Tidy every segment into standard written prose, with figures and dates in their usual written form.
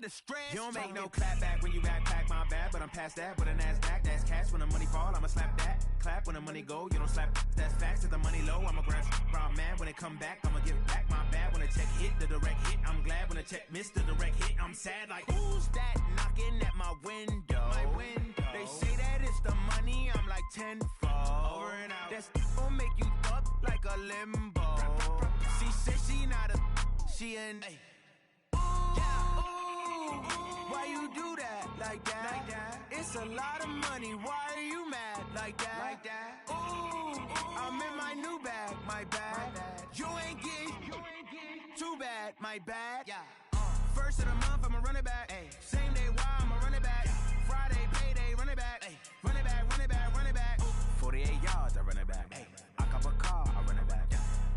the stress. You don't make no clap back when you backpack, my bad. But I'm past that with a NASDAQ, that's cash. When the money fall, I'ma slap that. Clap when the money go, you don't slap. That's facts. If the money low, I'ma grab brown man. When it come back, I'ma give back my bad. When the check hit, the direct hit. I'm glad when the check missed the direct hit. I'm sad like, who's that knocking at my window? They say that it's the money, I'm like tenfold. Over and out. That's gon' make you up like a limbo. She said she not a, she an. Why you do that like that? It's a lot of money. Why are you mad like that? Ooh, I'm in my new bag, my bad. You ain't get too bad, my bad. First of the month, I'ma run it back. Same day, why I'ma run it back. Friday, payday, run it back. Run it back, run it back, run it back. 48 yards, I run it back. I cop a car, I run it back.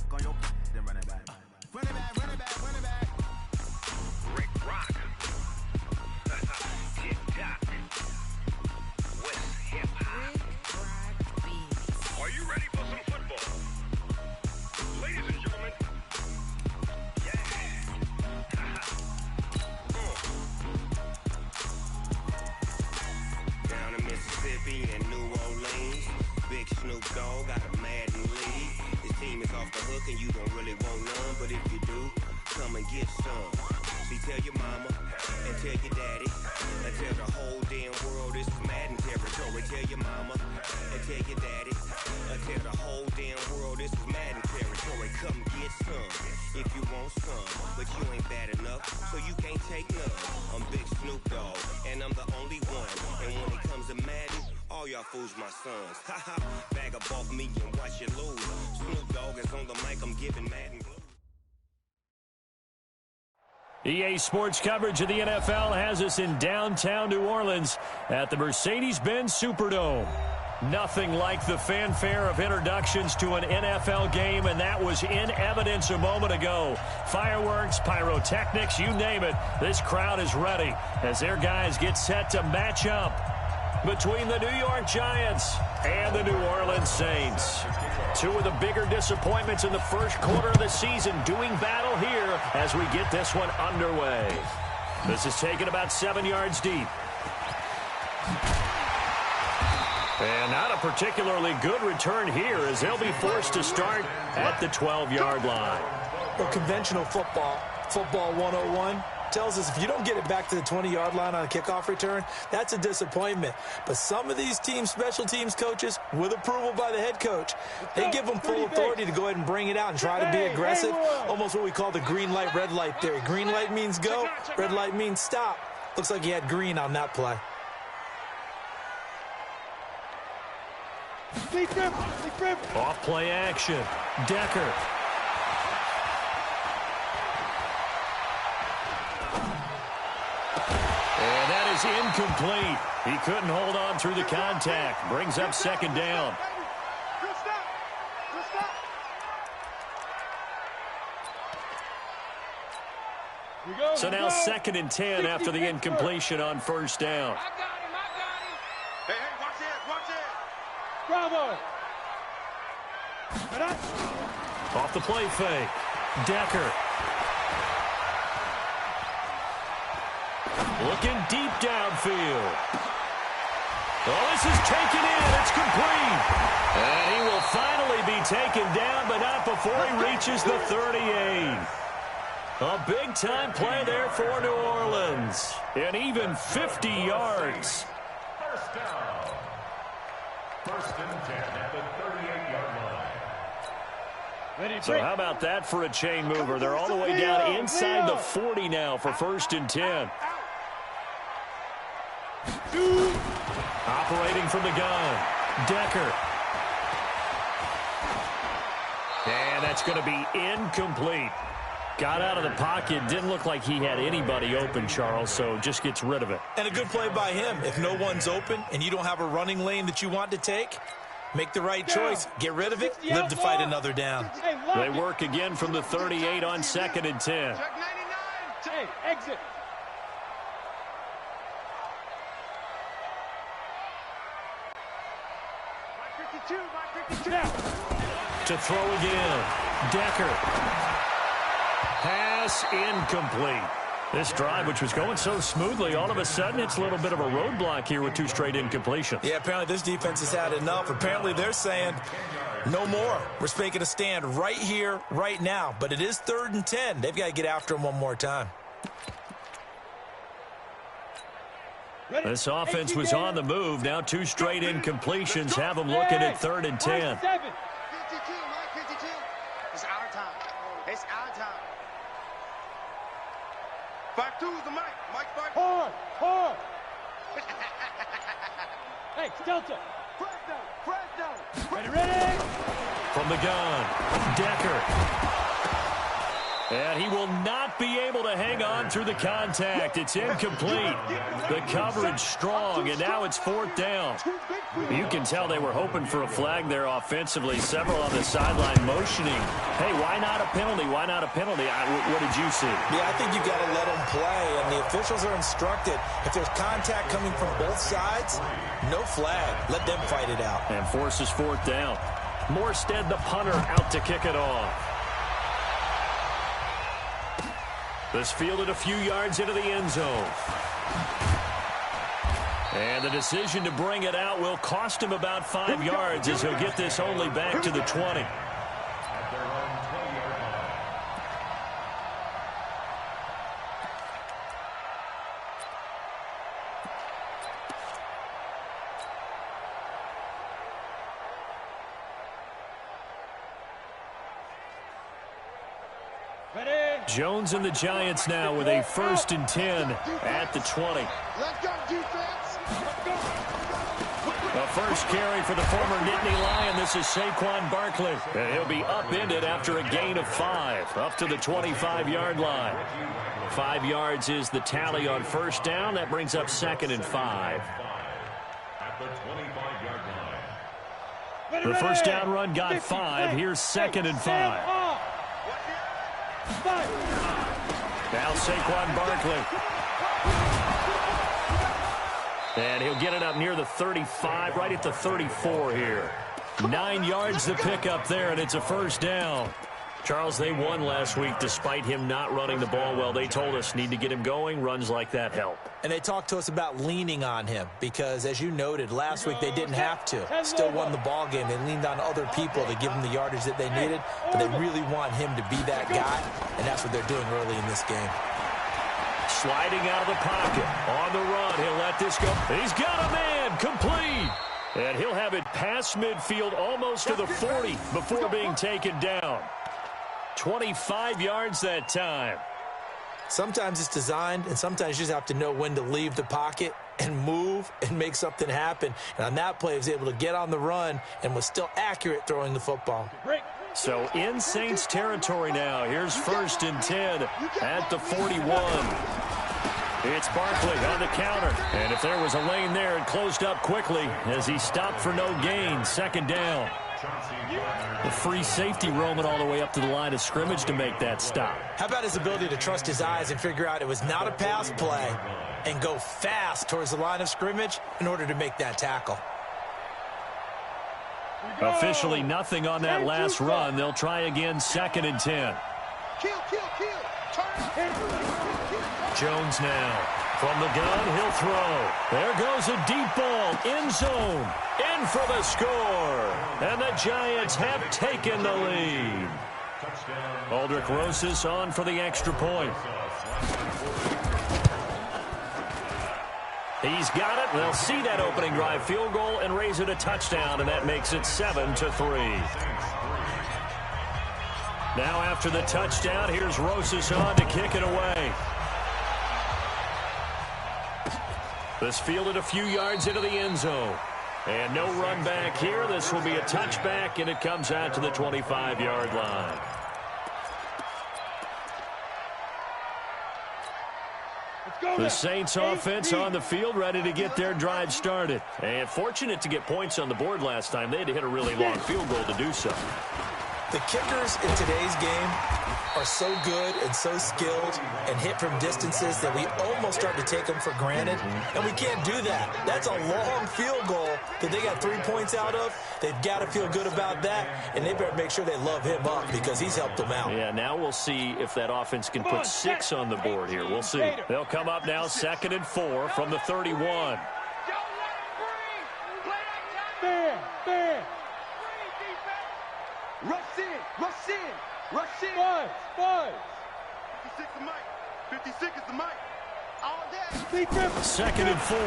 Go your then run it back. Run it back, run it back, run it back. Rick Rock. TikTok. West Hip Hop. Are you ready for some football? Ladies and gentlemen. Yeah. Down in Mississippi and New Orleans, Big Snoop Dogg got a Madden league. His team is off the hook and you don't really want none, but if you do, come and get some. See, tell your mama and tell your daddy and tell the whole damn world this is Madden territory. Tell your mama and tell your daddy and tell the whole damn world this is Madden territory. Come get some if you want some, but you ain't bad enough, so you can't take none. I'm Big Snoop Dogg and I'm the only one. And when it comes to Madden, all y'all fools my sons. Haha, bag up off me and watch you lose. Snoop Dogg is on the mic, I'm giving Madden blues. EA Sports coverage of the NFL has us in downtown New Orleans at the Mercedes-Benz Superdome. Nothing like the fanfare of introductions to an NFL game, and that was in evidence a moment ago. Fireworks, pyrotechnics, you name it. This crowd is ready as their guys get set to match up between the New York Giants and the New Orleans Saints. Two of the bigger disappointments in the first quarter of the season doing battle here as we get this one underway. This is taken about 7 yards deep. And not a particularly good return here as they'll be forced to start at the 12-yard line. Well, conventional football 101, tells us if you don't get it back to the 20-yard line on a kickoff return, that's a disappointment. But some of these teams, special teams coaches, with approval by the head coach, they give them full authority to go ahead and bring it out and try to be aggressive, almost what we call the green light, red light theory. Green light means go, red light means stop. Looks like he had green on that play. Off play action. Decker. And that is incomplete. He couldn't hold on through the contact. Brings up second down. So now 2nd and 10 after the incompletion on first down. Hey, watch it. Bravo. Off the play fake. Decker. Looking deep downfield. Oh, this is taken in. It's complete. And he will finally be taken down, but not before he reaches the 38. A big-time play there for New Orleans. And even 50 yards. First down. 1st and 10 at the 38-yard line. So how about that for a chain mover? They're all the way down inside the 40 now for 1st and 10. Operating from the gun. Decker. And that's going to be incomplete. Got out of the pocket. Didn't look like he had anybody open, Charles, so just gets rid of it. And a good play by him. If no one's open and you don't have a running lane that you want to take, make the right choice. Get rid of it. Live to fight another down. They work again from the 38 on 2nd and 10. Hey, exit. To throw again. Decker. Pass incomplete. This drive, which was going so smoothly, all of a sudden it's a little bit of a roadblock here with 2 straight incompletions. Yeah, apparently this defense has had enough. Apparently they're saying no more. We're making a stand right here, right now. But it is 3rd and 10. They've got to get after him one more time. This offense was on the move. Now 2 straight incompletions have them looking at 3rd and 10. 52, Mike, 52. It's our time. It's our time. 5-2 is the mic. Mike 5. Hard. Hey, Delta. Fresno. Ready. From the gun, Decker. And he will not be able to hang on through the contact. It's incomplete. The coverage strong, and now it's 4th down. You can tell they were hoping for a flag there offensively. Several on the sideline motioning. Hey, why not a penalty? Why not a penalty? What did you see? Yeah, I think you've got to let them play, and the officials are instructed. If there's contact coming from both sides, no flag. Let them fight it out. And forces 4th down. Morstead, the punter, out to kick it off. This fielded a few yards into the end zone. And the decision to bring it out will cost him about 5 yards as he'll get this only back to the 20. Jones and the Giants now with a 1st and 10 at the 20. Let's go, defense. The first carry for the former Nittany Lion. This is Saquon Barkley. And he'll be upended after a gain of 5 up to the 25-yard line. 5 yards is the tally on 1st down. That brings up 2nd and 5. At the 25-yard line. The first down run got 5. Here's 2nd and 5. Now Saquon Barkley. And he'll get it up near the 35, right at the 34 here. 9 yards to pick up there, and it's a 1st down. Charles, they won last week despite him not running the ball well. They told us need to get him going. Runs like that help. And they talked to us about leaning on him because, as you noted, last week they didn't have to. Still won the ball game. They leaned on other people to give them the yardage that they needed, but they really want him to be that guy, and that's what they're doing early in this game. Sliding out of the pocket. On the run. He'll let this go. He's got a man. Complete. And he'll have it past midfield almost to the 40 before being taken down. 25 yards that time. Sometimes it's designed, and sometimes you just have to know when to leave the pocket and move and make something happen. And on that play, he was able to get on the run and was still accurate throwing the football. So in Saints territory now. Here's 1st and 10 at the 41. It's Barkley on the counter. And if there was a lane there, it closed up quickly as he stopped for no gain. 2nd down. The free safety roaming all the way up to the line of scrimmage to make that stop. How about his ability to trust his eyes and figure out it was not a pass play and go fast towards the line of scrimmage in order to make that tackle? Officially nothing on that last run. They'll try again, 2nd and 10. Jones now. From the gun, he'll throw. There goes a deep ball. End zone. In for the score. And the Giants have taken the lead. Aldrich Rosas on for the extra point. He's got it. They'll see that opening drive field goal and raise it a touchdown, and that makes it 7-3. Now after the touchdown, here's Rosas on to kick it away. This fielded a few yards into the end zone. And no run back here. This will be a touchback, and it comes out to the 25-yard line. The Saints offense on the field, ready to get their drive started. And fortunate to get points on the board last time. They had to hit a really long field goal to do so. The kickers in today's game are so good and so skilled and hit from distances that we almost start to take them for granted, and we can't do that. That's a long field goal that they got 3 points out of. They've got to feel good about that, and they better make sure they love him up because he's helped them out. Yeah, now we'll see if that offense can put 6 on the board here. We'll see. They'll come up now 2nd and 4 from the 31. Rush in, rush in, rush in. 5. 56 is Mike. 56 is the Mike. All day. 2nd and 4.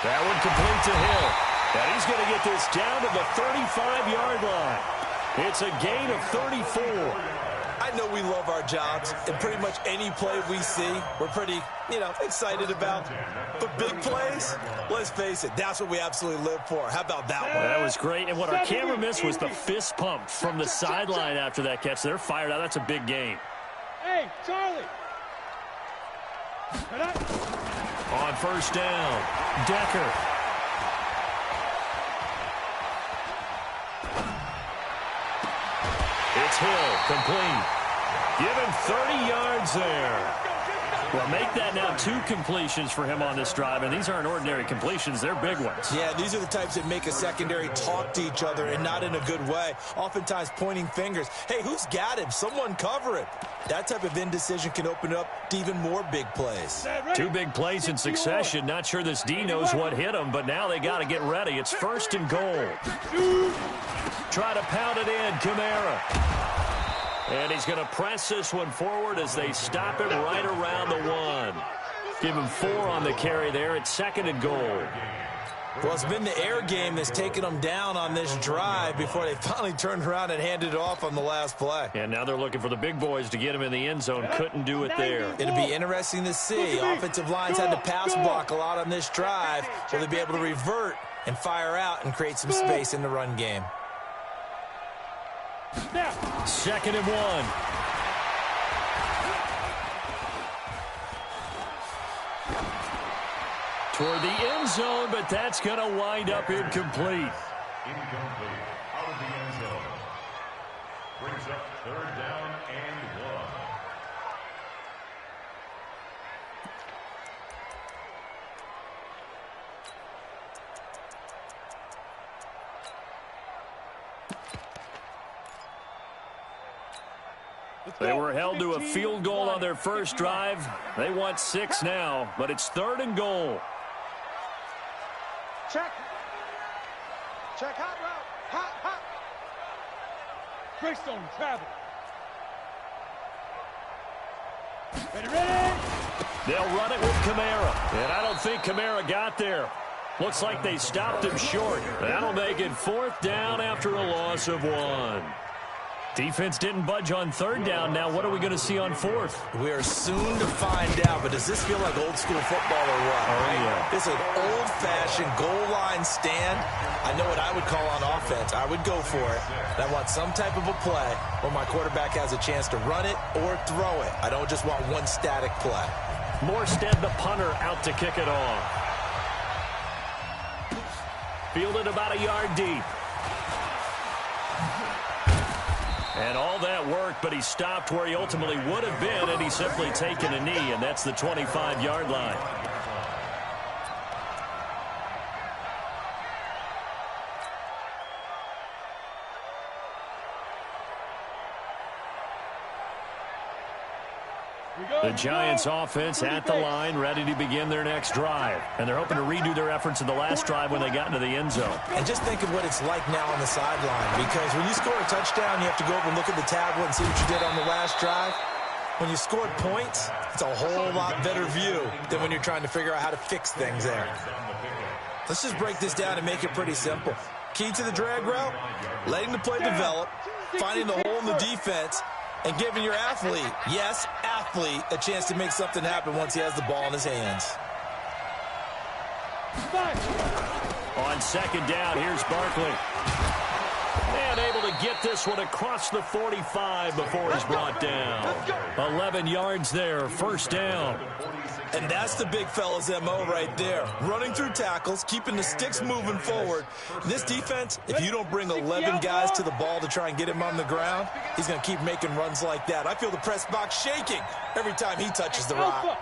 That one complete to Hill. And he's going to get this down to the 35-yard line. It's a gain of 34. I know we love our jobs, and pretty much any play we see, we're pretty, excited about. But big plays, let's face it, that's what we absolutely live for. How about that one? That was great. And what our camera missed was the fist pump from the sideline after that catch. They're fired out. That's a big gain. Hey, Charlie. On first down, Decker. It's Hill, complete. Give him 30 yards there. Well, make that now 2 completions for him on this drive, and these aren't ordinary completions. They're big ones. Yeah, these are the types that make a secondary talk to each other, and not in a good way. Oftentimes pointing fingers. Hey, who's got him? Someone cover it. That type of indecision can open up to even more big plays. 2 big plays in succession. Not sure this D knows what hit him, but now they got to get ready. It's 1st and goal. Try to pound it in, Kamara. And he's going to press this one forward as they stop it right around the 1. Give him 4 on the carry there. It's 2nd and goal. Well, it's been the air game that's taken them down on this drive before they finally turned around and handed it off on the last play. And now they're looking for the big boys to get him in the end zone. Couldn't do it there. It'll be interesting to see. Offensive lines had to pass block a lot on this drive. Will they be able to revert and fire out and create some space in the run game? 2nd and 1. Toward the end zone, but that's going to wind up incomplete. Incomplete. Out of the end zone. Brings up 3rd down and 1. They were held to a field goal on their first drive. They want 6 now, but it's 3rd and goal. Check. Check hot route. Hot. Greystone travel. Ready. They'll run it with Kamara. And I don't think Kamara got there. Looks like they stopped him short. That'll make it 4th down after a loss of 1. Defense didn't budge on 3rd down. Now what are we going to see on 4th? We are soon to find out, but does this feel like old school football or what? Oh, yeah. This is an old-fashioned goal line stand. I know what I would call on offense. I would go for it. And I want some type of a play where my quarterback has a chance to run it or throw it. I don't just want one static play. Morstead, the punter, out to kick it off. Fielded about a yard deep. And all that worked, but he stopped where he ultimately would have been, and he's simply taken a knee, and that's the 25-yard line. The Giants offense at the line, ready to begin their next drive. And they're hoping to redo their efforts in the last drive when they got into the end zone. And just think of what it's like now on the sideline, because when you score a touchdown, you have to go over and look at the tablet and see what you did on the last drive. When you scored points, it's a whole lot better view than when you're trying to figure out how to fix things there. Let's just break this down and make it pretty simple. Key to the drag route, letting the play develop, finding the hole in the defense, and giving your athlete, yes, athlete, a chance to make something happen once he has the ball in his hands. On 2nd down, here's Barkley. And able to get this one across the 45 before he's brought down. 11 yards there, 1st down. And that's the big fella's MO right there. Running through tackles, keeping the sticks moving forward. This defense, if you don't bring 11 guys to the ball to try and get him on the ground, he's going to keep making runs like that. I feel the press box shaking every time he touches the rock.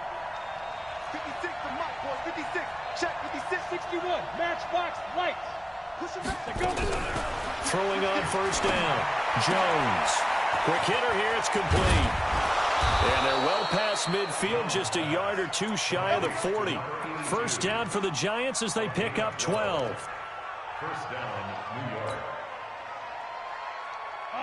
56 the mic, boy. 56. Check 56. 61. Matchbox lights. Push him back. Go. Throwing on first down. Jones. Quick hitter here. It's complete. And they're well past midfield, just a yard or two shy of the 40. First down for the Giants as they pick up 12. First down, New York.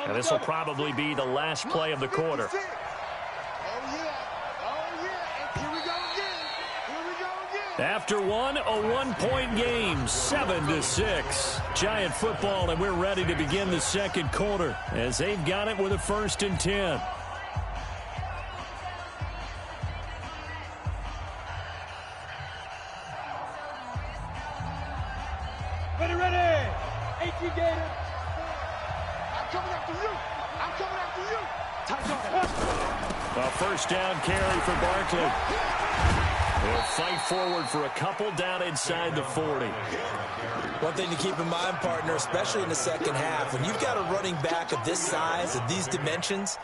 And this will probably be the last play of the quarter. Oh, yeah. Oh, yeah. And here we go again. Here we go again. After one, a one-point game, 7-6. Giant football, and we're ready to begin the second quarter as they've got it with a 1st and 10. Ready. 18 Gator. I'm coming after you. I'm coming after you. A first down carry for Barkley. They'll fight forward for a couple down inside the 40. One thing to keep in mind, partner, especially in the second half, when you've got a running back of this size, of these dimensions,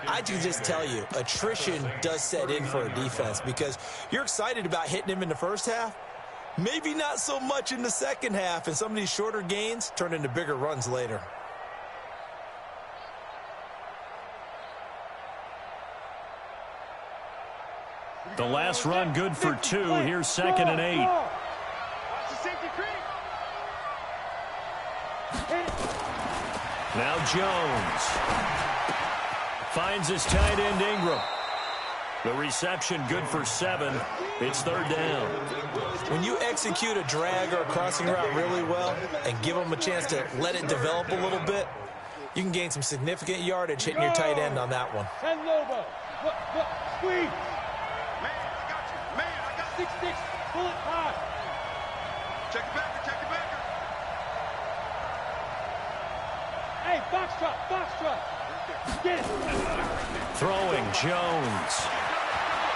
I can just tell you, attrition does set in for a defense because you're excited about hitting him in the first half. Maybe not so much in the second half, and some of these shorter gains turn into bigger runs later. The last run good for 2. Here's 2nd and 8. Watch the safety creep. Now Jones finds his tight end Ingram. The reception good for 7. It's 3rd down. When you execute a drag or a crossing route really well and give them a chance to let it develop a little bit, you can gain some significant yardage hitting your tight end on that one. 10 Lobo. Squeeze. Man, I got you. Man, I got you. 6-6. Pull it high. Check it back. Check it back. Hey, box trot. Get it. Throwing Jones.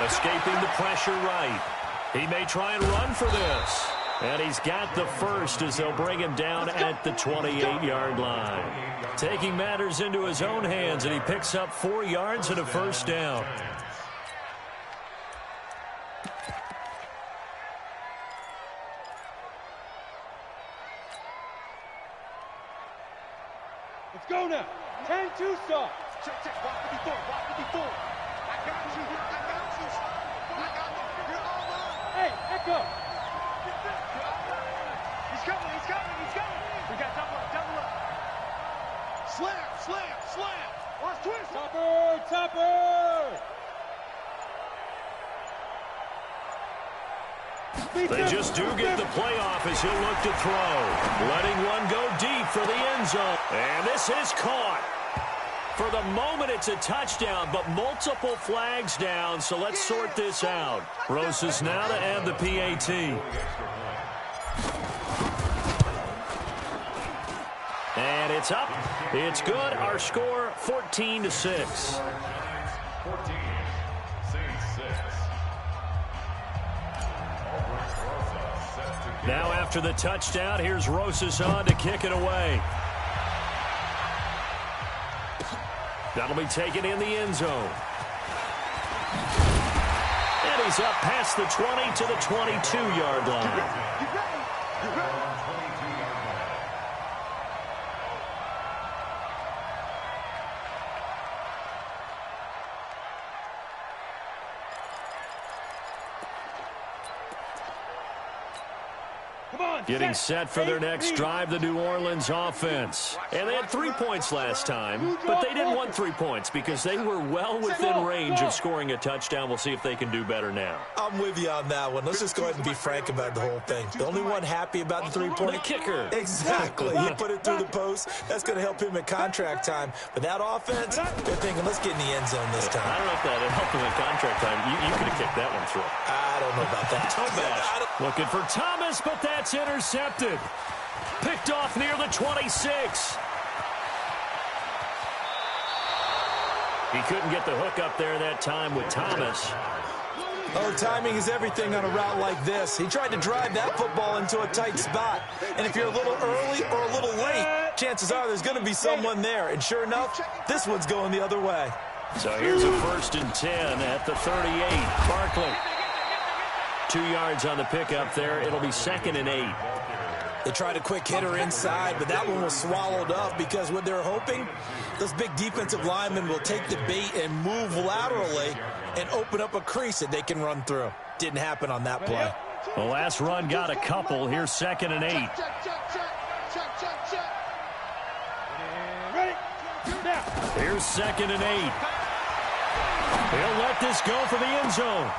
Escaping the pressure right. He may try and run for this. And he's got the first as they'll bring him down at the 28-yard line. Taking matters into his own hands, and he picks up 4 yards and a first down. Let's go now. 10-2 stop. Check. Block 54. I got you. You're all mine. Hey, echo. He's coming. We got double up. Slam. Watch twist. Topper. They just do get the playoff as he'll look to throw. Letting one go deep for the end zone. And this is caught. For the moment, it's a touchdown, but multiple flags down, so let's sort this out. Rosas now to add the PAT. And it's up. It's good. Our score, 14-6. 14, Saints 6. Now after the touchdown, here's Rosas on to kick it away. That'll be taken in the end zone. And he's up past the 20 to the 22-yard line. Getting set for their next drive, the New Orleans offense. And they had 3 points last time, but they didn't want 3 points because they were well within range of scoring a touchdown. We'll see if they can do better now. I'm with you on that one. Let's just go ahead and be frank about the whole thing. The only one happy about the 3-point? The kicker. Exactly. He put it through the post. That's going to help him at contract time. But that offense, they're thinking, let's get in the end zone this time. I don't know if that helped him in contract time. You could have kicked that one through. I don't know about that. Looking for Thomas, but that's intercepted. Picked off near the 26. He couldn't get the hook up there that time with Thomas. Oh, timing is everything on a route like this. He tried to drive that football into a tight spot. And if you're a little early or a little late, chances are there's going to be someone there. And sure enough, this one's going the other way. So here's a 1st and 10 at the 38. Barkley. 2 yards on the pickup there. It'll be 2nd and 8. They tried a quick hitter inside, but that one was swallowed up because what they're hoping, those big defensive linemen will take the bait and move laterally and open up a crease that they can run through. Didn't happen on that play. The last run got a couple. Here's 2nd and 8. Here's 2nd and 8. He'll let this go for the end zone.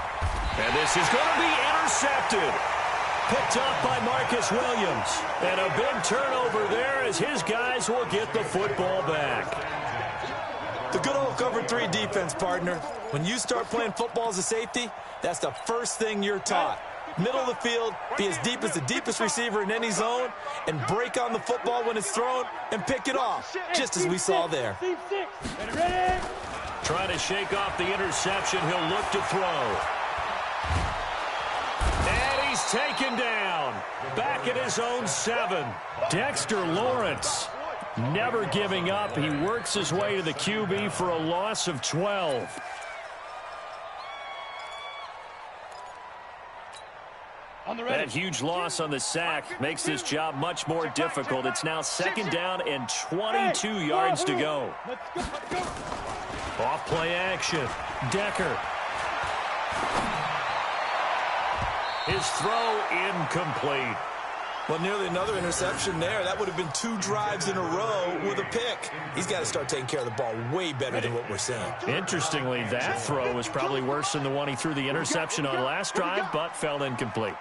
And this is going to be intercepted. Picked up by Marcus Williams. And a big turnover there as his guys will get the football back. The good old cover 3 defense, partner. When you start playing football as a safety, that's the first thing you're taught. Middle of the field, be as deep as the deepest receiver in any zone, and break on the football when it's thrown and pick it off, just as we saw there. Trying to shake off the interception. He'll look to throw. And he's taken down. Back at his own 7. Dexter Lawrence never giving up. He works his way to the QB for a loss of 12. That huge loss on the sack makes this job much more difficult. It's now 2nd down and 22 yards to go. Off play action. Decker. His throw incomplete. Well, nearly another interception there. That would have been 2 drives in a row with a pick. He's got to start taking care of the ball way better than what we're seeing. Interestingly, that throw was probably worse than the one he threw the interception on last drive, but fell incomplete.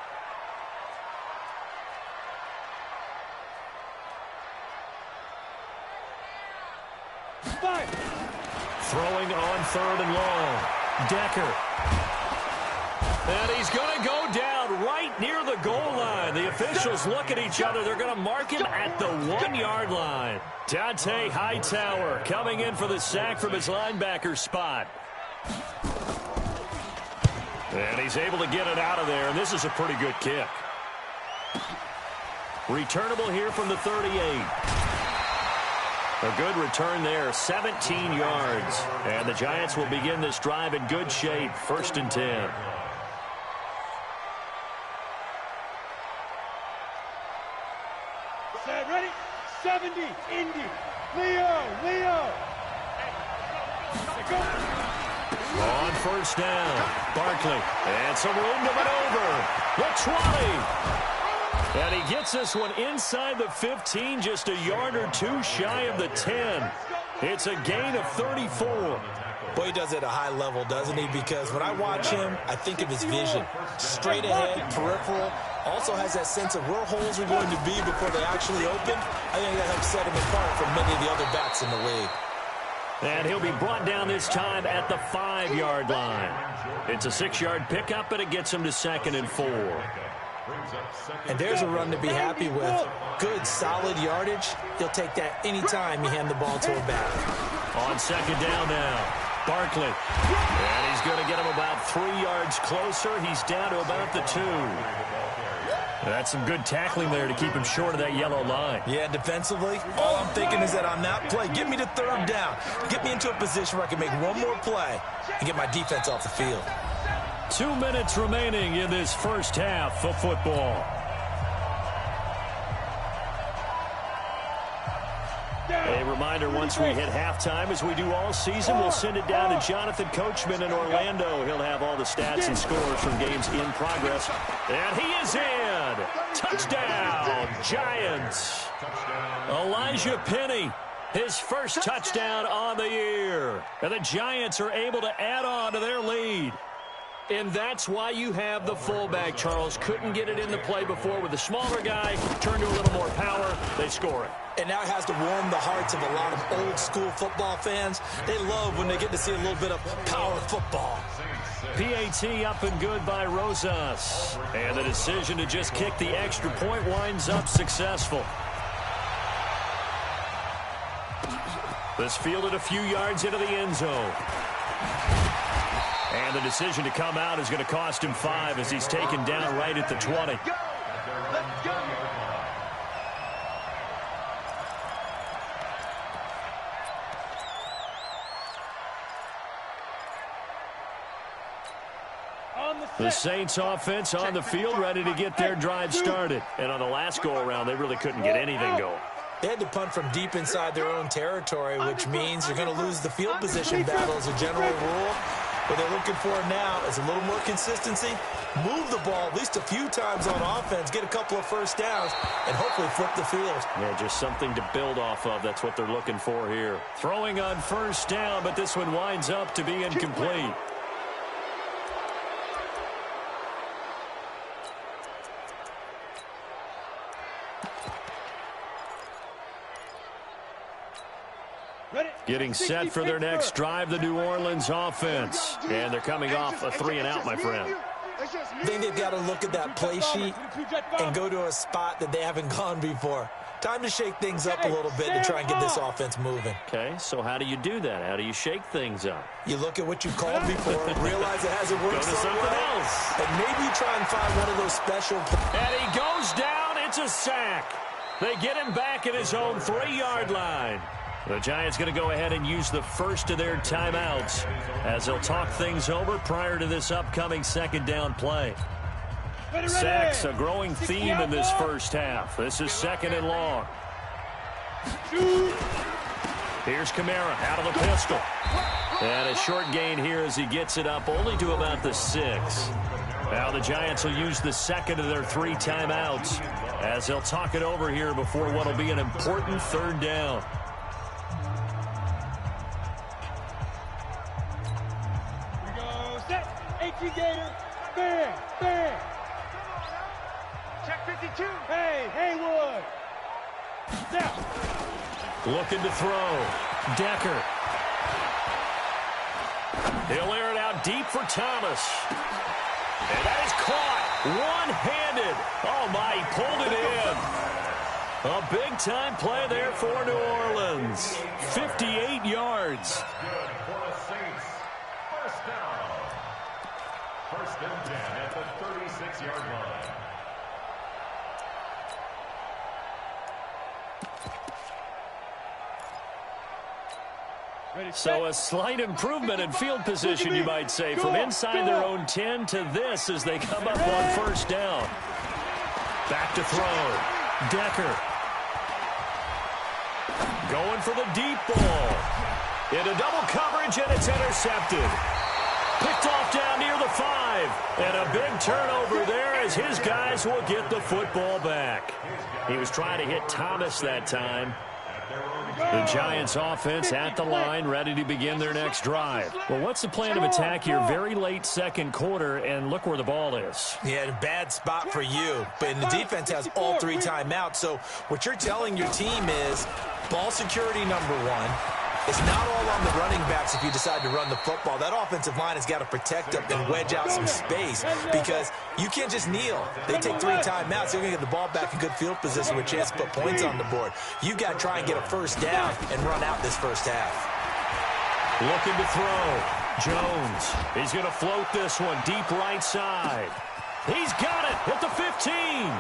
Throwing on 3rd and long. Decker. And he's going to go down right near the goal line. The officials look at each other. They're going to mark him at the 1-yard line. Dante Hightower coming in for the sack from his linebacker spot. And he's able to get it out of there, and this is a pretty good kick. Returnable here from the 38. A good return there, 17 yards. And the Giants will begin this drive in good shape, 1st and 10. Ready? 70, Indy. Leo. On 1st down, Barkley. And some room to maneuver. The 20. And he gets this one inside the 15, just a yard or 2 shy of the 10. It's a gain of 34. Boy, he does it at a high level, doesn't he? Because when I watch him, I think of his vision. Straight ahead, peripheral. Also has that sense of where holes are going to be before they actually open. I think that helps set him apart from many of the other backs in the league. And he'll be brought down this time at the 5-yard line. It's a 6-yard pickup, and it gets him to 2nd and 4. And there's a run to be happy with. Good, solid yardage. He'll take that anytime you hand the ball to a back. On 2nd down now, Barkley. And he's going to get him about 3 yards closer. He's down to about the 2. That's some good tackling there to keep him short of that yellow line. Yeah, defensively, all I'm thinking is that on that play, get me to 3rd down. Get me into a position where I can make one more play and get my defense off the field. 2 minutes remaining in this first half of football. A reminder, once we hit halftime, as we do all season, we'll send it down to Jonathan Coachman in Orlando. He'll have all the stats and scores from games in progress. And he is in. Touchdown, Giants. Elijah Penny, his first touchdown on the year. And the Giants are able to add on to their lead. And that's why you have the fullback, Charles. Couldn't get it in the play before with the smaller guy. Turned to a little more power. They score it. And now it has to warm the hearts of a lot of old-school football fans. They love when they get to see a little bit of power football. PAT up and good by Rosas. And the decision to just kick the extra point winds up successful. This fielded a few yards into the end zone. And the decision to come out is going to cost him 5 as he's taken down right at the 20. Let's go. The Saints offense on the field, ready to get their drive started. And on the last go-around, they really couldn't get anything going. They had to punt from deep inside their own territory, which means you're going to lose the field position battle as a general rule. What they're looking for now is a little more consistency, move the ball at least a few times on offense, get a couple of first downs, and hopefully flip the field. Yeah, just something to build off of. That's what they're looking for here. Throwing on first down, but this one winds up to be incomplete. Getting set for their next drive, the New Orleans offense. And they're coming off a 3-and-out, my friend. I think they've got to look at that play sheet and go to a spot that they haven't gone before. Time to shake things up a little bit to try and get this offense moving. Okay, so how do you do that? How do you shake things up? You look at what you called before, realize it hasn't worked so well, else. and maybe you try and find one of those special plays. And he goes down. It's a sack. They get him back at his own 3-yard line. The Giants going to go ahead and use the first of their timeouts as they'll talk things over prior to this upcoming second down play. Sacks, a growing theme in this first half. This is 2nd and long. Here's Kamara out of the pistol. And a short gain here as he gets it up only to about the 6. Now the Giants will use the second of their 3 timeouts as they'll talk it over here before what will be an important 3rd down. Gator, bam, bam. Check 52. Hey, Haywood. Now. Looking to throw. Decker. He'll air it out deep for Thomas. And that is caught. One-handed. Oh, my, he pulled it in. A big-time play there for New Orleans. 58 yards. Good for the Saints. First down. First and 10 at the 36-yard line. So a slight improvement in field position, you might say, from inside their own 10 to this as they come up on first down. Back to throw. Decker. Going for the deep ball. Into double coverage, and it's intercepted. Picked off down near the 5. And a big turnover there as his guys will get the football back. He was trying to hit Thomas that time. The Giants offense at the line, ready to begin their next drive. Well, what's the plan of attack here? Very late second quarter, and look where the ball is. Yeah, bad spot for you. But the defense has all 3 timeouts. So what you're telling your team is ball security number 1. It's not all on the running backs if you decide to run the football. That offensive line has got to protect up and wedge out some space because you can't just kneel. They take 3 timeouts. They're going to get the ball back in good field position with a chance to put points on the board. You've got to try and get a first down and run out this first half. Looking to throw. Jones. He's going to float this one deep right side. He's got it at the 15.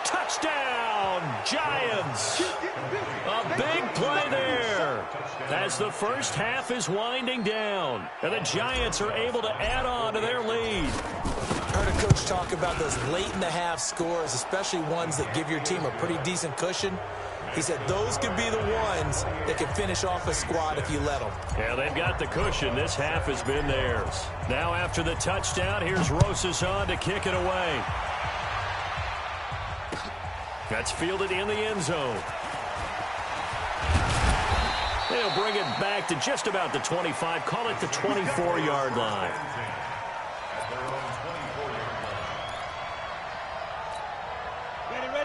Touchdown, Giants. A big play there as the first half is winding down. And the Giants are able to add on to their lead. I heard a coach talk about those late-in-the-half scores, especially ones that give your team a pretty decent cushion. He said those could be the ones that can finish off a squad if you let them. Yeah, they've got the cushion. This half has been theirs. Now after the touchdown, here's Rosas on to kick it away. That's fielded in the end zone. They'll bring it back to just about the 25. Call it the 24-yard line.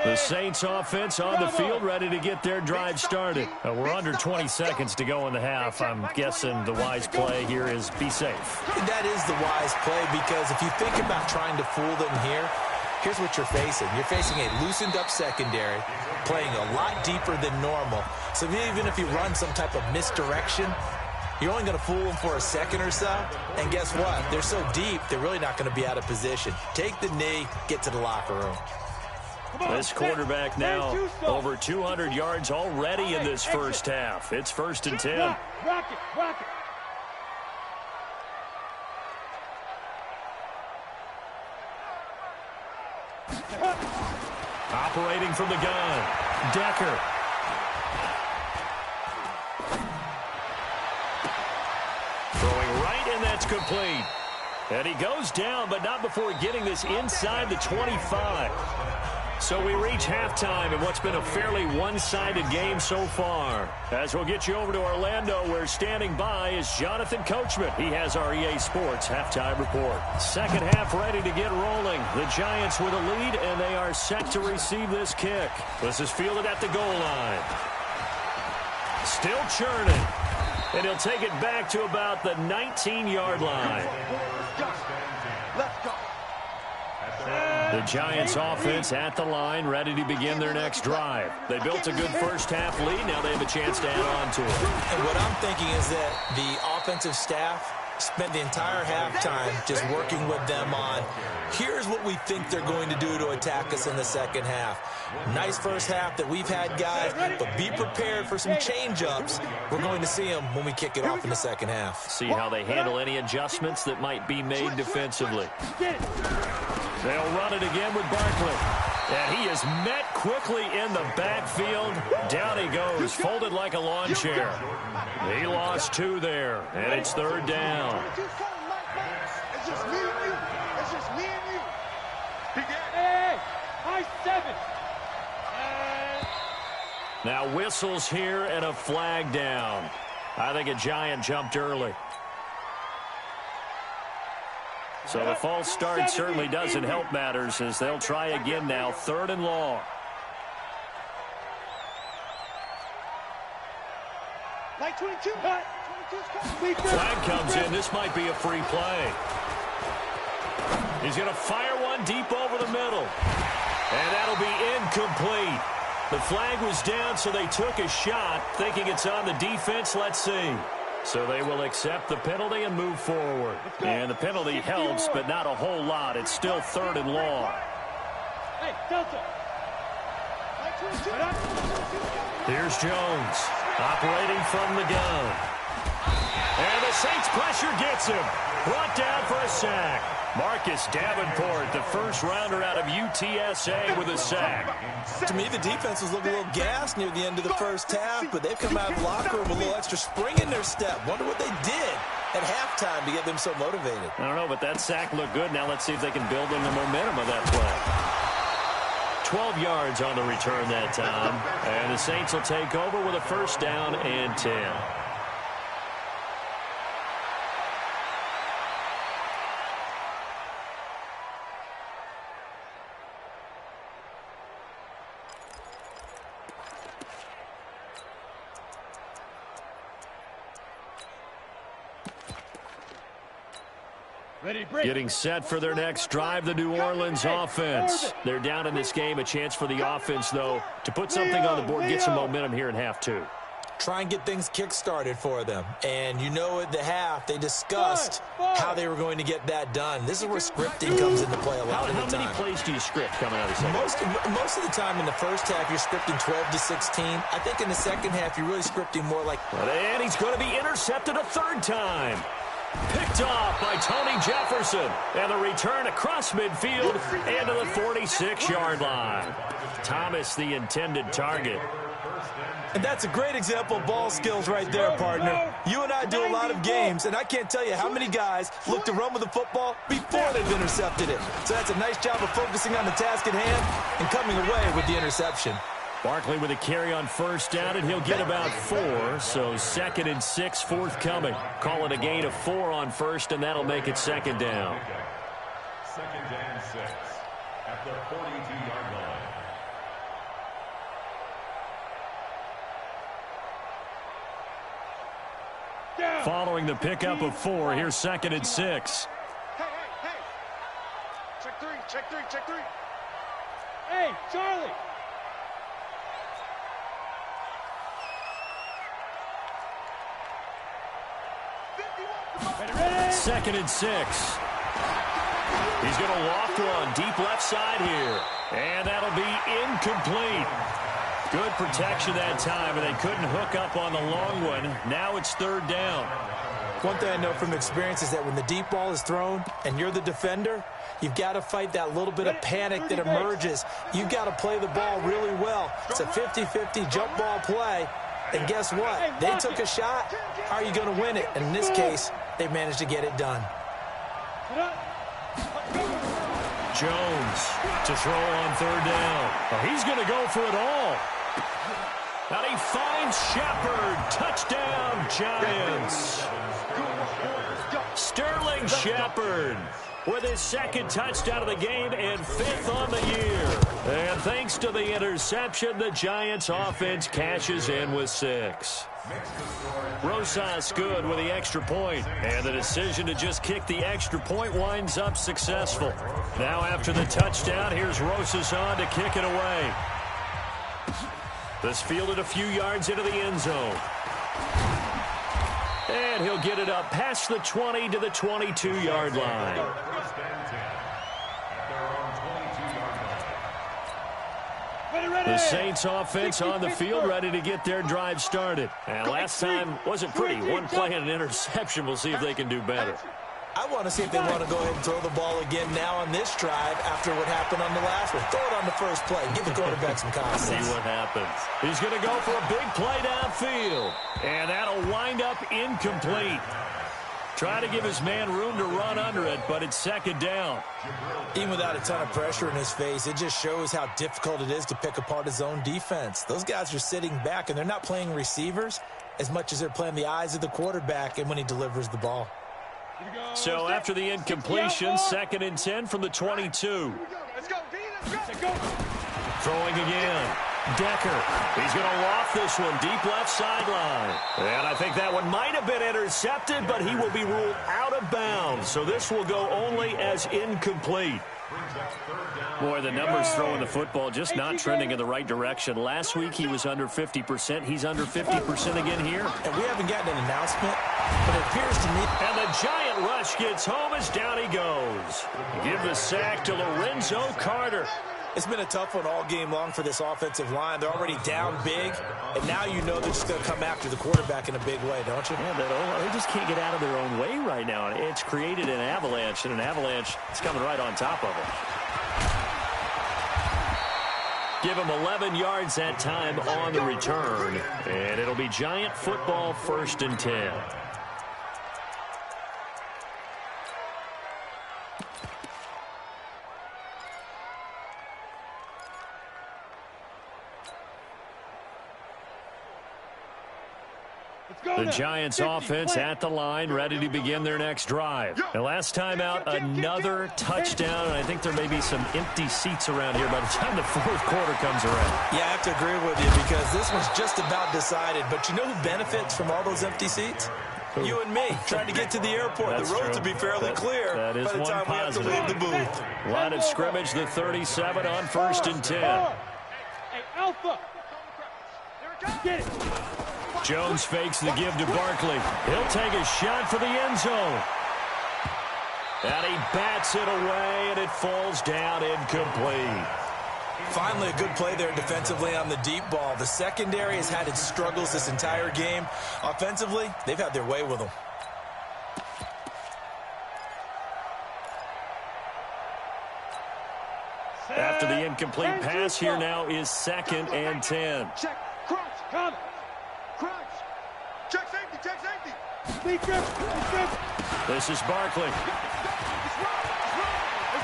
The Saints offense on the field, ready to get their drive started. We're under 20 seconds to go in the half. I'm guessing the wise play here is be safe. That is the wise play because if you think about trying to fool them here, here's what you're facing. You're facing a loosened-up secondary, playing a lot deeper than normal. So even if you run some type of misdirection, you're only going to fool them for a second or so. And guess what? They're so deep, they're really not going to be out of position. Take the knee, get to the locker room. This quarterback now over 200 yards already in this first half. It's 1st and 10. Rock it, rock it. Operating from the gun, Decker. Throwing right, and that's complete. And he goes down, but not before getting this inside the 25. So we reach halftime in what's been a fairly one-sided game so far. As we'll get you over to Orlando, where standing by is Jonathan Coachman. He has our EA Sports halftime report. Second half ready to get rolling. The Giants with a lead, and they are set to receive this kick. This is fielded at the goal line. Still churning. And he'll take it back to about the 19-yard line. Let's go. The Giants offense at the line, ready to begin their next drive. They built a good first half lead. Now they have a chance to add on to it. And what I'm thinking is that the offensive staff spent the entire halftime just working with them on, here's what we think they're going to do to attack us in the second half. Nice first half that we've had, guys, but be prepared for some change-ups. We're going to see them when we kick it off in the second half. See how they handle any adjustments that might be made defensively. They'll run it again with Barkley. And he is met quickly in the backfield. Down he goes, folded like a lawn chair. He lost 2 there, and it's 3rd down. It's just me and you. It's just me and you. Hey, high 7. Now whistles here and a flag down. I think a Giant jumped early. So the false start certainly doesn't help matters as they'll try again now. 3rd and long. Like 22. Flag comes in. This might be a free play. He's going to fire one deep over the middle. And that'll be incomplete. The flag was down, so they took a shot, thinking it's on the defense. Let's see. So they will accept the penalty and move forward. And the penalty helps, but not a whole lot. It's still 3rd and long. Hey, Delta. Here's Jones, operating from the gun. And the Saints pressure gets him. Brought down for a sack. Marcus Davenport, the first rounder out of UTSA with a sack. To me, the defense was looking a little gassed near the end of the first half, but they've come out of the locker room with a little extra spring in their step. Wonder what they did at halftime to get them so motivated. I don't know, but that sack looked good. Now let's see if they can build on the momentum of that play. 12 yards on the return that time. And the Saints will take over with a 1st down and 10. Getting set for their next drive, the New Orleans offense. They're down in this game. A chance for the offense, though, to put something on the board, get some momentum here in half 2. Try and get things kick-started for them. And you know at the half, they discussed how they were going to get that done. This is where scripting comes into play a lot of the time. How many plays do you script coming out of the second? Most of the time in the first half, you're scripting 12 to 16. I think in the second half, you're really scripting more like... And he's going to be intercepted a 3rd time. Picked off by Tony Jefferson. And the return across midfield and to the 46-yard line. Thomas, the intended target. And that's a great example of ball skills right there, partner. You and I do a lot of games, and I can't tell you how many guys look to run with the football before they've intercepted it. So that's a nice job of focusing on the task at hand and coming away with the interception. Barkley with a carry on 1st down, and he'll get about 4. So 2nd and 6 forthcoming. Call it a gain of 4 on 1st, and that'll make it 2nd down. 2nd and 6 at the 42-yard line. Following the pickup of 4, here's 2nd and 6. Hey. Check three. Hey, Charlie. 2nd and 6. He's going to loft one deep left side here. And that'll be incomplete. Good protection that time, and they couldn't hook up on the long one. Now it's 3rd down. One thing I know from experience is that when the deep ball is thrown and you're the defender, you've got to fight that little bit of panic that emerges. You've got to play the ball really well. It's a 50-50 jump ball play. And guess what? They took a shot. How are you going to win it? And in this case, they managed to get it done. Jones to throw on 3rd down. Oh, he's going to go for it all. And he finds Shepard. Touchdown, Giants. Sterling Shepard with his 2nd touchdown of the game and 5th on the year. And thanks to the interception, the Giants offense cashes in with 6. Rosas good with the extra point, and the decision to just kick the extra point winds up successful. Now after the touchdown, here's Rosas on to kick it away. This fielded a few yards into the end zone. And he'll get it up past the 20 to the 22-yard line. The Saints offense on the field ready to get their drive started. And last time wasn't pretty. One play and an interception. We'll see if they can do better. I want to see if they want to go ahead and throw the ball again now on this drive after what happened on the last one. Throw it on the first play. Give the quarterback some confidence. See what happens. He's going to go for a big play downfield. And that'll wind up incomplete. Try to give his man room to run under it, but it's 2nd down. Even without a ton of pressure in his face, it just shows how difficult it is to pick apart his own defense. Those guys are sitting back, and they're not playing receivers as much as they're playing the eyes of the quarterback and when he delivers the ball. So after the incompletion, 2nd and 10 from the 22. Let's go. Throwing again. Decker. He's going to loft this one deep left sideline. And I think that one might have been intercepted, but he will be ruled out of bounds. So this will go only as incomplete. Boy, the numbers throwing the football just not trending in the right direction. Last week he was under 50%. He's under 50% again here. And we haven't gotten an announcement, but it appears to me. And the giant rush gets home as down he goes. Give the sack to Lorenzo Carter. It's been a tough one all game long for this offensive line. They're already down big, and now you know they're just going to come after the quarterback in a big way, don't you? Yeah, they just can't get out of their own way right now. It's created an avalanche, and an avalanche is coming right on top of them. Give him 11 yards that time on the return, and it'll be Giant football 1st and 10. The Giants offense at the line, ready to begin their next drive. And last time out, another touchdown, and I think there may be some empty seats around here by the time the 4th quarter comes around. Yeah, I have to agree with you because this one's just about decided. But you know who benefits from all those empty seats? You and me, trying to get to the airport. That's the roads true. will be fairly clear that is by the time we have to leave the booth. Line of scrimmage, the 37 on 1st and 10. Hey, Alpha. Get it. Jones fakes the give to Barkley. He'll take a shot for the end zone. And he bats it away, and it falls down incomplete. Finally, a good play there defensively on the deep ball. The secondary has had its struggles this entire game. Offensively, they've had their way with them. After the incomplete pass, here now is 2nd and 10. Check. Crunch. Come. Crunch. Check safety. Check safety. This is Barkley.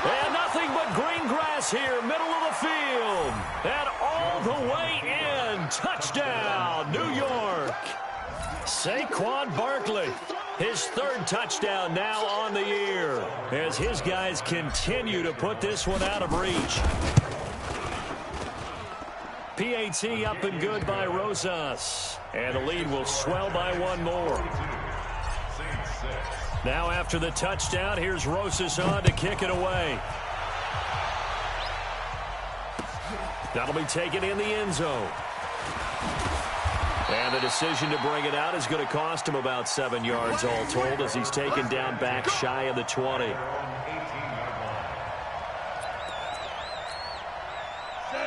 And nothing but green grass here, middle of the field. And all the way in. Touchdown, New York. Saquon Barkley. His 3rd touchdown now on the year as his guys continue to put this one out of reach. PAT up and good by Rosas. And the lead will swell by one more. Now after the touchdown, here's Rosas on to kick it away. That'll be taken in the end zone. And the decision to bring it out is going to cost him about 7 yards all told as he's taken down back shy of the 20.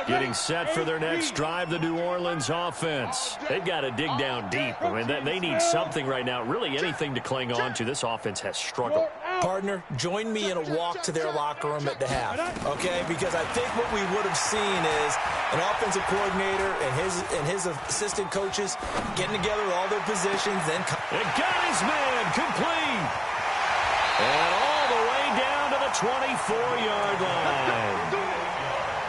Getting set for their next drive, the New Orleans offense. They've got to dig down deep. I mean, they need something right now, really anything to cling on to. This offense has struggled. Partner, join me in a walk to their locker room at the half, okay? Because I think what we would have seen is an offensive coordinator and his assistant coaches getting together with all their positions. It got his man complete. And all the way down to the 24-yard line.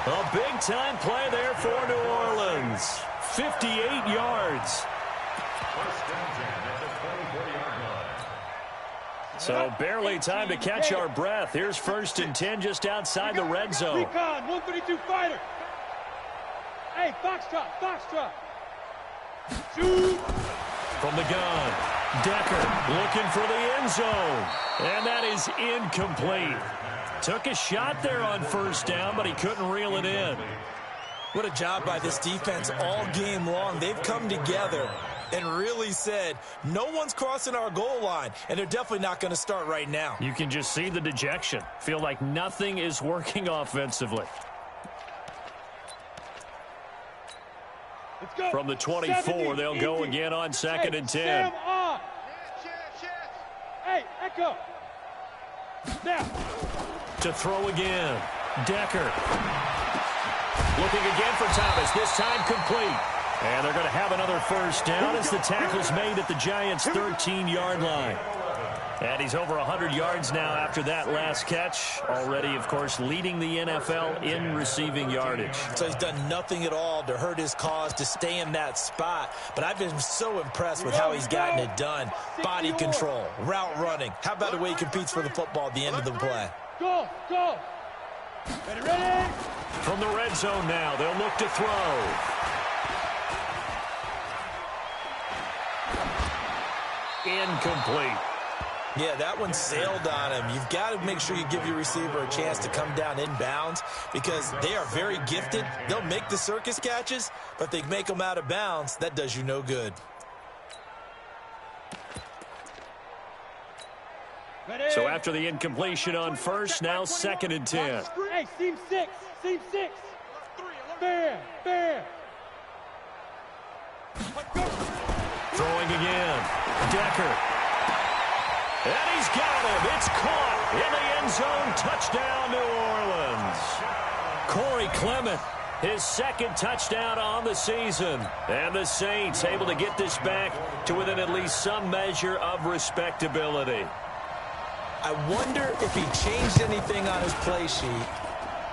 A big-time play there for New Orleans. 58 yards. So barely time to catch our breath. Here's 1st and 10 just outside the red zone. Recon, 132 fighter. Hey, Foxtrot. Shoot. From the gun, Decker looking for the end zone. And that is incomplete. Took a shot there on 1st down, but he couldn't reel it in. What a job by this defense all game long. They've come together and really said, no one's crossing our goal line, and they're definitely not going to start right now. You can just see the dejection. Feel like nothing is working offensively. Let's go. From the 24, they'll go again on 2nd and 10. Hey, Echo. Now. To throw again. Decker. Looking again for Thomas. This time complete. And they're going to have another 1st down as the tackle's made at the Giants' 13-yard line. And he's over 100 yards now after that last catch. Already, of course, leading the NFL in receiving yardage. So he's done nothing at all to hurt his cause, to stay in that spot. But I've been so impressed with how he's gotten it done. Body control, route running. How about the way he competes for the football at the end of the play? Go. Ready. From the red zone now, they'll look to throw. Incomplete. Yeah, that one sailed on him. You've got to make sure you give your receiver a chance to come down inbounds because they are very gifted. They'll make the circus catches, but if they make them out of bounds, that does you no good. So after the incompletion on 1st, now 2nd and 10. Hey, seam 6. Bam. Throwing again. Decker. And he's got him. It's caught in the end zone. Touchdown, New Orleans. Corey Clement, his 2nd touchdown on the season. And the Saints able to get this back to within at least some measure of respectability. I wonder if he changed anything on his play sheet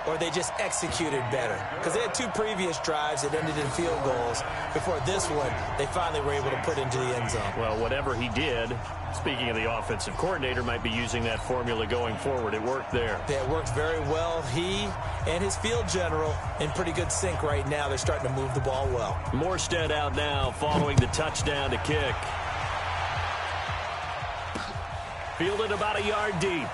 or they just executed better. Because they had 2 previous drives that ended in field goals. Before this one, they finally were able to put into the end zone. Well, whatever he did, speaking of the offensive coordinator, might be using that formula going forward. It worked there. Yeah, it worked very well. He and his field general in pretty good sync right now. They're starting to move the ball well. Morstead out now following the touchdown to kick. Fielded about a yard deep.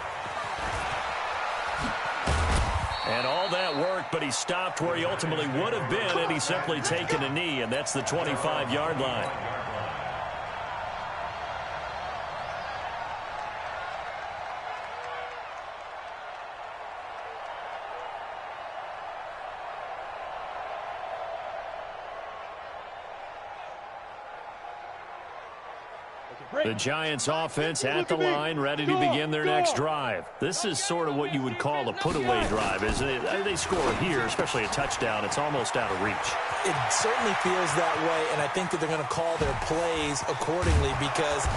And all that worked, but he stopped where he ultimately would have been had he simply taken a knee, and that's the 25-yard line. The Giants offense at the line, ready to begin their next drive. This is sort of what you would call a put-away drive, isn't it? They score here, especially a touchdown. It's almost out of reach. It certainly feels that way, and I think that they're going to call their plays accordingly because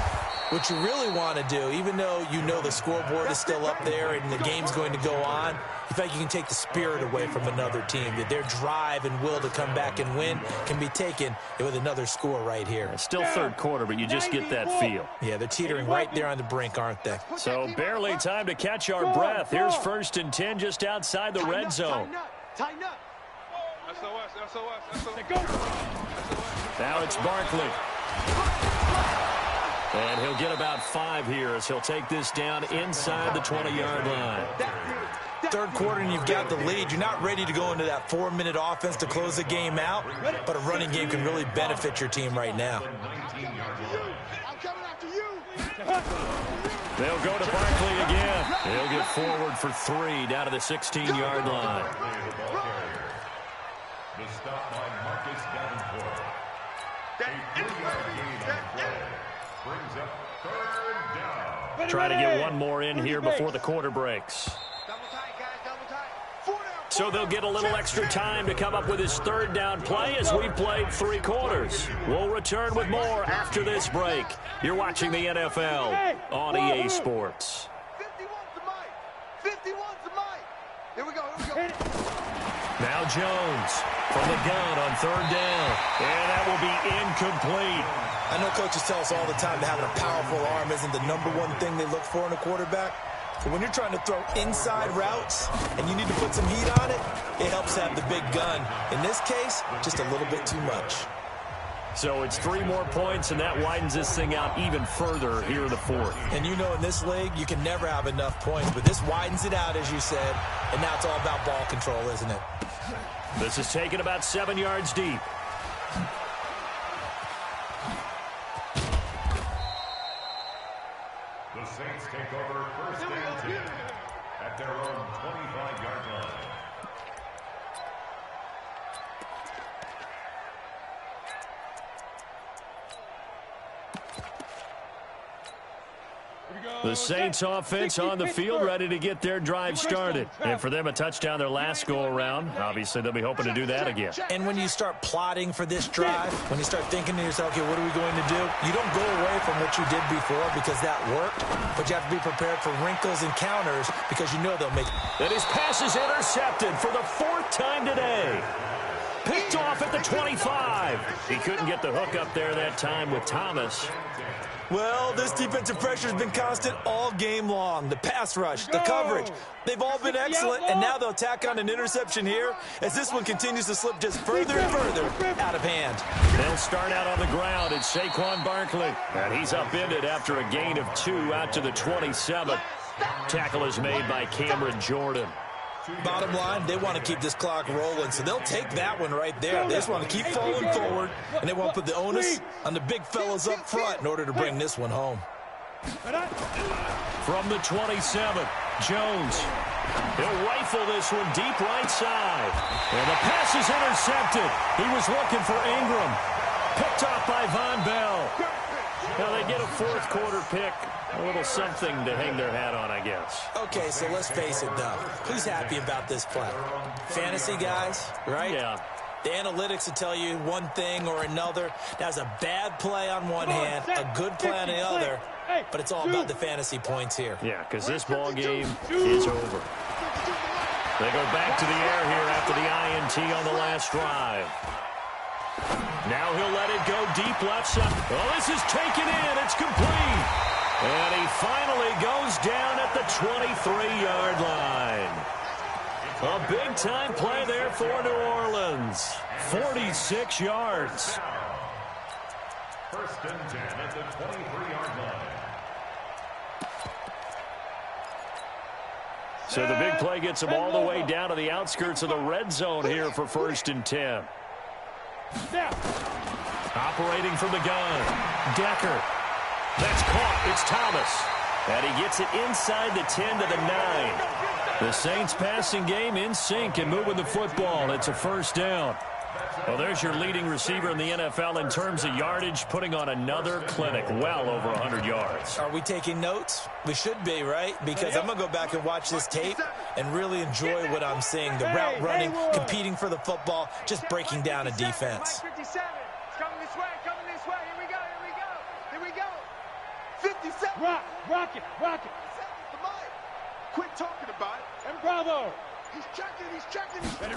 what you really want to do, even though you know the scoreboard is still up there and the game's going to go on, you feel like you can take the spirit away from another team, that their drive and will to come back and win can be taken with another score right here. It's still 3rd quarter, but you just get that feel. Yeah, they're teetering right there on the brink, aren't they? So barely time to catch our breath. Here's 1st and 10 just outside the red zone. Tighten up. SOS. Now it's Barkley. And he'll get about 5 here as he'll take this down inside the 20-yard line. Third quarter and you've got the lead. You're not ready to go into that 4-minute offense to close the game out, but a running game can really benefit your team right now. I'm coming after you. They'll go to Barkley again. He'll get forward for 3 down to the 16-yard line. The stop by Marcus Davenport. A 3-yard gain on play. Brings up third down. Try to get one more in here before the quarter breaks. Double tight, guys, double tight. So they'll get a little extra time to come up with his third down play as we've played 3 quarters. We'll return with more after this break. You're watching the NFL on EA Sports. 51's the mic. 51's the mic. Here we go, here we go. Now Jones from the gun on third down. And that will be incomplete. I know coaches tell us all the time that having a powerful arm isn't the #1 thing they look for in a quarterback. But when you're trying to throw inside routes and you need to put some heat on it, it helps to have the big gun. In this case, just a little bit too much. So it's 3 more points, and that widens this thing out even further here in the 4th. And you know in this league, you can never have enough points. But this widens it out, as you said. And now it's all about ball control, isn't it? This is taken about 7 yards deep. The Saints take over first and 10 at their own 25-yard line. The Saints offense on the field, ready to get their drive started. And for them, a touchdown their last go-around. Obviously, they'll be hoping to do that again. And when you start plotting for this drive, when you start thinking to yourself, okay, what are we going to do? You don't go away from what you did before because that worked, but you have to be prepared for wrinkles and counters because you know they'll make it. And his pass is intercepted for the 4th time today. Picked off at the 25. He couldn't get the hook up there that time with Thomas. Well, this defensive pressure has been constant all game long. The pass rush, the coverage, they've all been excellent, and now they'll tack on an interception here as this one continues to slip just further and further out of hand. They'll start out on the ground. It's Saquon Barkley, and he's upended after a gain of 2 out to the 27. Tackle is made by Cameron Jordan. Bottom line, they want to keep this clock rolling, so they'll take that one right there. They just want to keep falling forward, and they want to put the onus on the big fellas up front in order to bring this one home. From the 27, Jones. He'll rifle this one deep right side. And the pass is intercepted. He was looking for Ingram. Picked off by Von Bell. Now they get a 4th quarter pick. A little something to hang their hat on, I guess. Okay, so let's face it, though. Who's happy about this play? Fantasy guys, right? Yeah. The analytics will tell you one thing or another. That's a bad play on one hand, a good play on the other, but it's all about the fantasy points here. Yeah, because this ball game is over. They go back to the air here after the INT on the last drive. Now he'll let it go deep left side. Oh, this is taken in. It's complete. And he finally goes down at the 23-yard line. A big-time play there for New Orleans. 46 yards. First and 10 at the 23-yard line. So the big play gets him all the way down to the outskirts of the red zone here for first and 10. Operating from the gun, Decker. That's caught. It's Thomas. And he gets it inside the 10 to the 9. The Saints passing game in sync and moving the football. It's a first down. Well, there's your leading receiver in the NFL in terms of yardage, putting on another clinic, well over 100 yards. Are we taking notes? We should be, right? Because I'm going to go back and watch this tape and really enjoy what I'm seeing. The route running, competing for the football, just breaking down a defense. 57. Coming this way, coming this way. Here we go, here we go. Here we go. 57. Rock it. The mic. Quit talking about it. And Bravo. He's checking.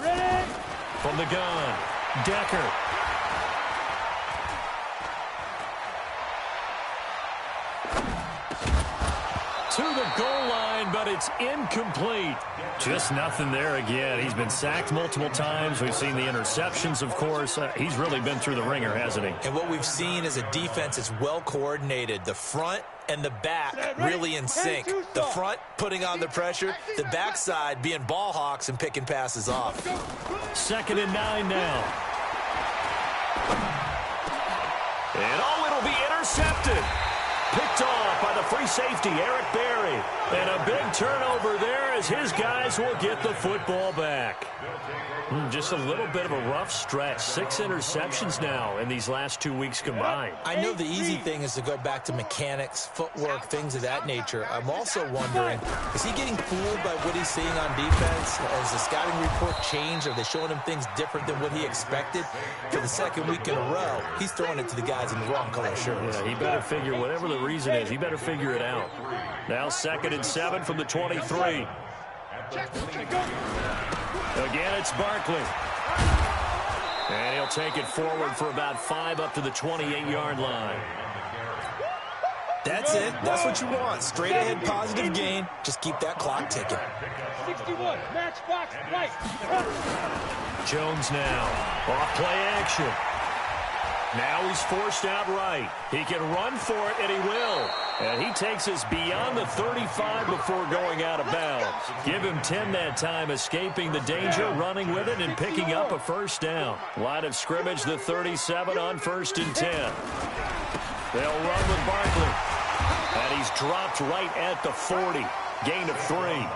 Ready? From the gun, Decker. To the goal line, but it's incomplete. Just nothing there again. He's been sacked multiple times. We've seen the interceptions, of course. He's really been through the ringer, hasn't he? And what we've seen is a defense that's well coordinated. The front and the back really in sync. The front putting on the pressure, the backside being ball hawks and picking passes off. 2nd and 9 now. And it'll be intercepted. Picked off by the free safety, Eric Berry. And a big turnover there as his guys will get the football back. Just a little bit of a rough stretch. 6 interceptions now in these last 2 weeks combined. I know the easy thing is to go back to mechanics, footwork, things of that nature. I'm also wondering, is he getting fooled by what he's seeing on defense? Has the scouting report changed? Are they showing him things different than what he expected? For the second week in a row, he's throwing it to the guys in the wrong color shirts. Yeah, he better figure, whatever the reason is, he better figure it out. Now 2nd and 7 from the 23. Again, it's Barkley. And he'll take it forward for about 5 up to the 28-yard line. That's it. That's what you want. Straight ahead positive gain. Just keep that clock ticking. 61, matchbox, right. Jones now. Off play action. Now he's forced out right. He can run for it, and he will. And he takes us beyond the 35 before going out of bounds. Give him 10 that time, escaping the danger, running with it, and picking up a first down. Line of scrimmage, the 37 on 1st and 10. They'll run with Barkley. And he's dropped right at the 40. Gain of 3.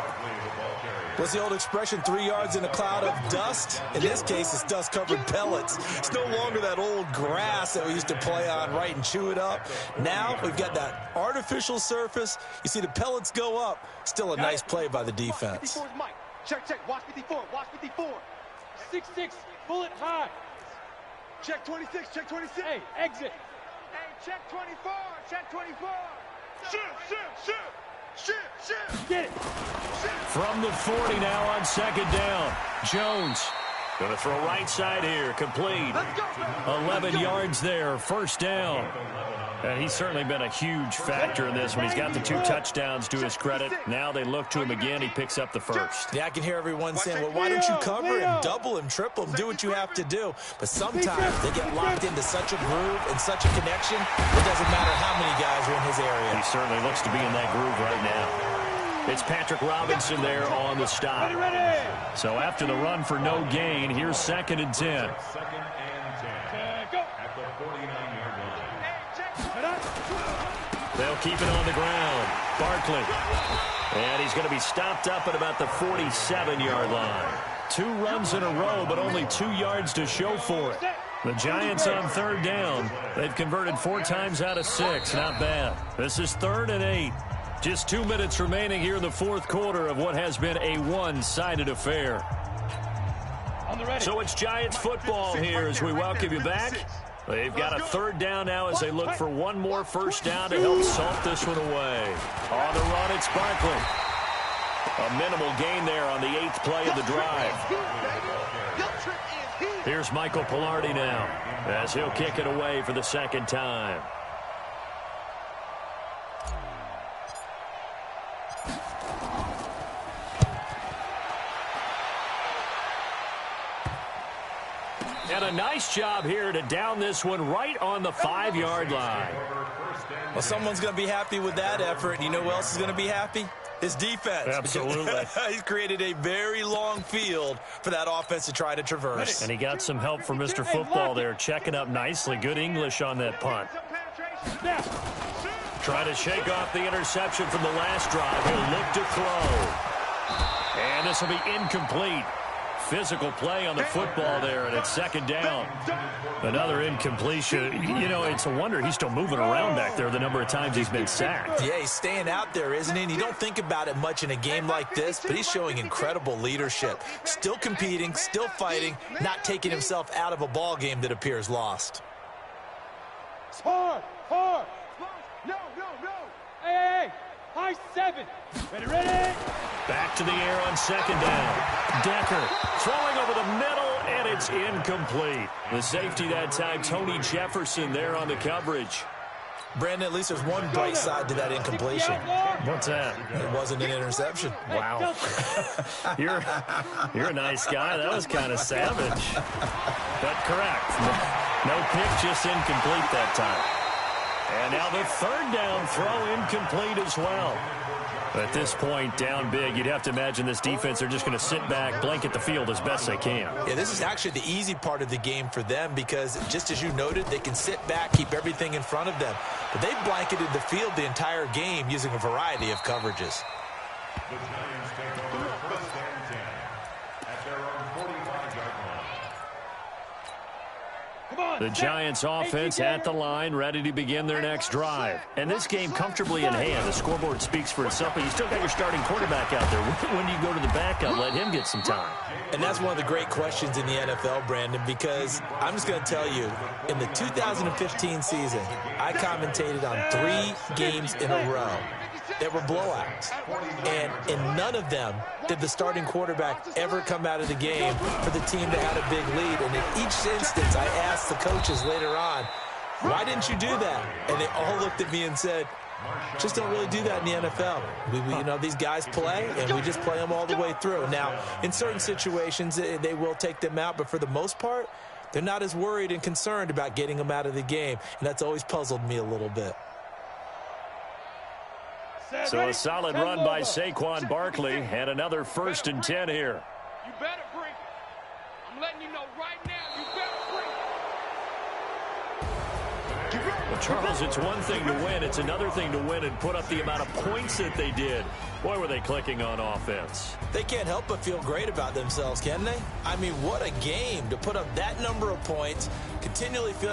What's the old expression, 3 yards in a cloud of dust? In this case, it's dust-covered pellets. It's no longer that old grass that we used to play on, right, and chew it up. Now we've got that artificial surface. You see the pellets go up. Still a nice play by the defense. Check, check, watch 54, watch 54. 6-6, bullet high. Check 26, check 26. Hey, exit. Hey, check 24, check 24. Shoot. Get it. From the 40 now on 2nd down. Jones going to throw right side here. Complete. 11 yards there. First down. And he's certainly been a huge factor in this one. He's got the 2 touchdowns to his credit. Now they look to him again. He picks up the first. Yeah, I can hear everyone saying, well, why don't you cover him, double him, triple him, do what you have to do. But sometimes they get locked into such a groove and such a connection, it doesn't matter how many guys are in his area. He certainly looks to be in that groove right now. It's Patrick Robinson there on the stop. So after the run for no gain, here's 2nd and 10. They'll keep it on the ground. Barkley. And he's going to be stopped up at about the 47-yard line. 2 runs in a row, but only 2 yards to show for it. The Giants on 3rd down. They've converted 4 times out of 6. Not bad. This is 3rd and 8. Just 2 minutes remaining here in the 4th quarter of what has been a one-sided affair. So it's Giants football here as we welcome you back. They've got a 3rd down now as they look for one more first down to help salt this one away. On the run, it's Barkley. A minimal gain there on the 8th play of the drive. Here's Michael Pilardi now as he'll kick it away for the 2nd time. And a nice job here to down this one right on the 5-yard line. Well, someone's going to be happy with that effort. And you know who else is going to be happy? His defense. Absolutely. He's created a very long field for that offense to try to traverse. And he got some help from Mr. Football there, checking up nicely. Good English on that punt. Try to shake off the interception from the last drive. He'll look to throw. And this will be incomplete. Physical play on the football there, and it's 2nd down. Another incompletion. You know, it's a wonder he's still moving around back there the number of times he's been sacked. Yeah, he's staying out there, isn't he? And you don't think about it much in a game like this, but he's showing incredible leadership. Still competing, still fighting, not taking himself out of a ball game that appears lost. Hard. No. Hey, high 7. Ready. Back to the air on 2nd down. Decker throwing over the middle, and it's incomplete. The safety that time, Tony Jefferson there on the coverage. Brandon, at least there's one bright side to that incompletion. What's that? It wasn't an interception. Wow. You're a nice guy. That was kind of savage. But correct. No pick, just incomplete that time. And now the third down throw incomplete as well. At this point, down big, you'd have to imagine this defense are just going to sit back, blanket the field as best they can. Yeah, this is actually the easy part of the game for them because, just as you noted, they can sit back, keep everything in front of them. But they've blanketed the field the entire game using a variety of coverages. The Giants take over first and 10 at their own 45-yard line. The Giants offense at the line, ready to begin their next drive. And this game comfortably in hand. The scoreboard speaks for itself, but you still got your starting quarterback out there. When do you go to the backup? Let him get some time. And that's one of the great questions in the NFL, Brandon, because I'm just going to tell you, in the 2015 season, I commentated on 3 games in a row that were blowouts. And in none of them did the starting quarterback ever come out of the game for the team that had a big lead. And in each instance, I asked the coaches later on, why didn't you do that? And they all looked at me and said, just don't really do that in the NFL. You know, these guys play, and we just play them all the way through. Now, in certain situations, they will take them out, but for the most part, they're not as worried and concerned about getting them out of the game. And that's always puzzled me a little bit. So a solid run by Saquon Barkley and another 1st and 10 here. You better bring it. I'm letting you know right now, you better bring it. Well, Charles, it's one thing to win. It's another thing to win and put up the amount of points that they did. Boy, were they clicking on offense. They can't help but feel great about themselves, can they? I mean, what a game to put up that number of points, continually feeling